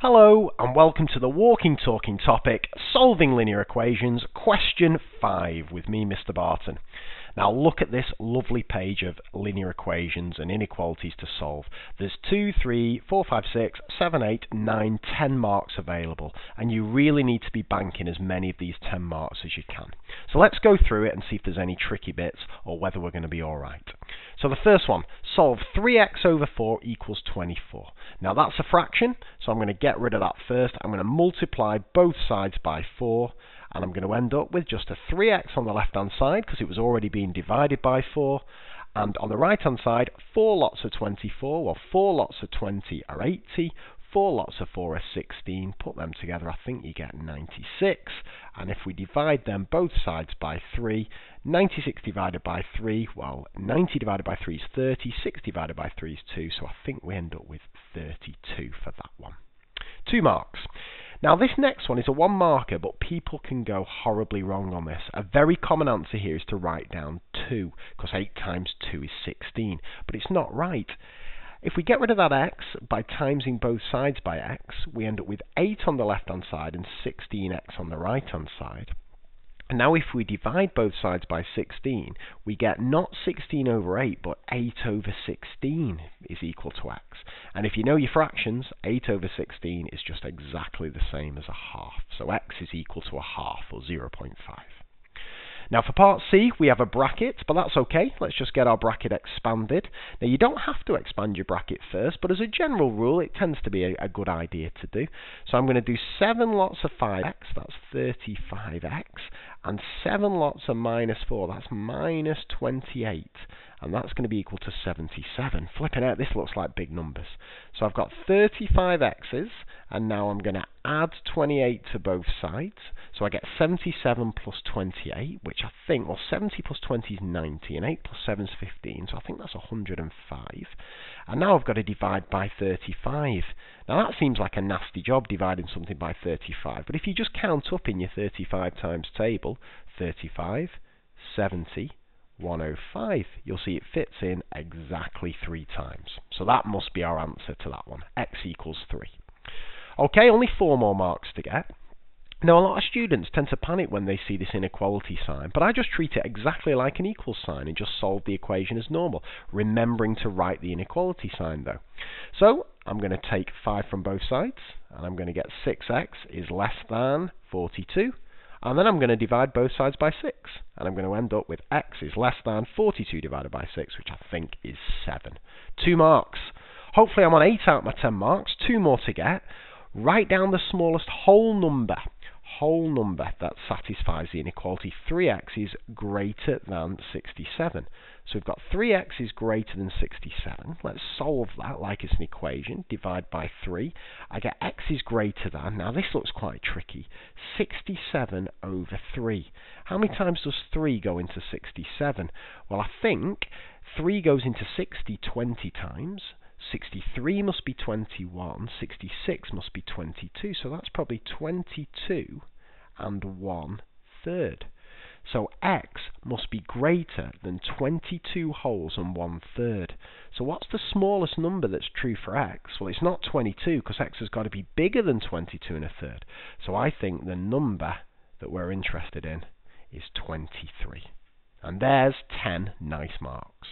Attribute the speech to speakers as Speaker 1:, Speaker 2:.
Speaker 1: Hello and welcome to the walking talking topic, solving linear equations, question 5 with me, Mr. Barton. Now look at this lovely page of linear equations and inequalities to solve. There's 2, 3, 4, 5, 6, 7, 8, 9, 10 marks available, and you really need to be banking as many of these 10 marks as you can. So let's go through it and see if there's any tricky bits or whether we're going to be alright. So the first one, solve 3x over 4 equals 24. Now that's a fraction, so I'm going to get rid of that first. I'm going to multiply both sides by 4, and I'm going to end up with just a 3x on the left hand side because it was already being divided by 4, and on the right hand side 4 lots of 24. Well, 4 lots of 20 are 80, 4 lots of 4 are 16. Put them together, I think you get 96, and if we divide them both sides by 3, 96 divided by 3, well, 90 divided by 3 is 30, 6 divided by 3 is 2, so I think we end up with 32 for that one. 2 marks. Now this next one is a 1 marker, but people can go horribly wrong on this. A very common answer here is to write down 2, because 8 times 2 is 16, but it's not right. If we get rid of that x by timesing both sides by x, we end up with 8 on the left hand side and 16x on the right hand side. And now if we divide both sides by 16, we get not 16 over 8, but 8 over 16 is equal to x. And if you know your fractions, 8 over 16 is just exactly the same as a half. So x is equal to a half, or 0.5. Now for part C, we have a bracket, but that's okay. Let's just get our bracket expanded. Now you don't have to expand your bracket first, but as a general rule, it tends to be a good idea to do. So I'm going to do 7 lots of 5x, that's 35x, and 7 lots of minus 4, that's minus 28. And that's going to be equal to 77. Flipping out, this looks like big numbers. So I've got 35x's, and now I'm going to add 28 to both sides. So I get 77 plus 28, which I think, well, 70 plus 20 is 90, and 8 plus 7 is 15, so I think that's 105. And now I've got to divide by 35. Now that seems like a nasty job, dividing something by 35, but if you just count up in your 35 times table, 35, 70, 105, you'll see it fits in exactly 3 times. So that must be our answer to that one. X equals 3. Okay, only 4 more marks to get. Now, a lot of students tend to panic when they see this inequality sign, but I just treat it exactly like an equal sign and just solve the equation as normal, remembering to write the inequality sign though. So I'm going to take 5 from both sides, and I'm going to get 6x is less than 42. And then I'm going to divide both sides by 6. And I'm going to end up with x is less than 42 divided by 6, which I think is 7. 2 marks. Hopefully I'm on 8 out of my 10 marks. 2 more to get. Write down the smallest whole number that satisfies the inequality. 3x is greater than 67. So we've got 3x is greater than 67. Let's solve that like it's an equation. Divide by 3. I get x is greater than, now this looks quite tricky, 67 over 3. How many times does 3 go into 67? Well, I think 3 goes into 60 20 times. 63 must be 21, 66 must be 22, so that's probably 22 and 1/3. So x must be greater than 22 wholes and 1/3. So what's the smallest number that's true for x? Well, it's not 22, because x has got to be bigger than 22 1/3. So I think the number that we're interested in is 23. And there's 10 nice marks.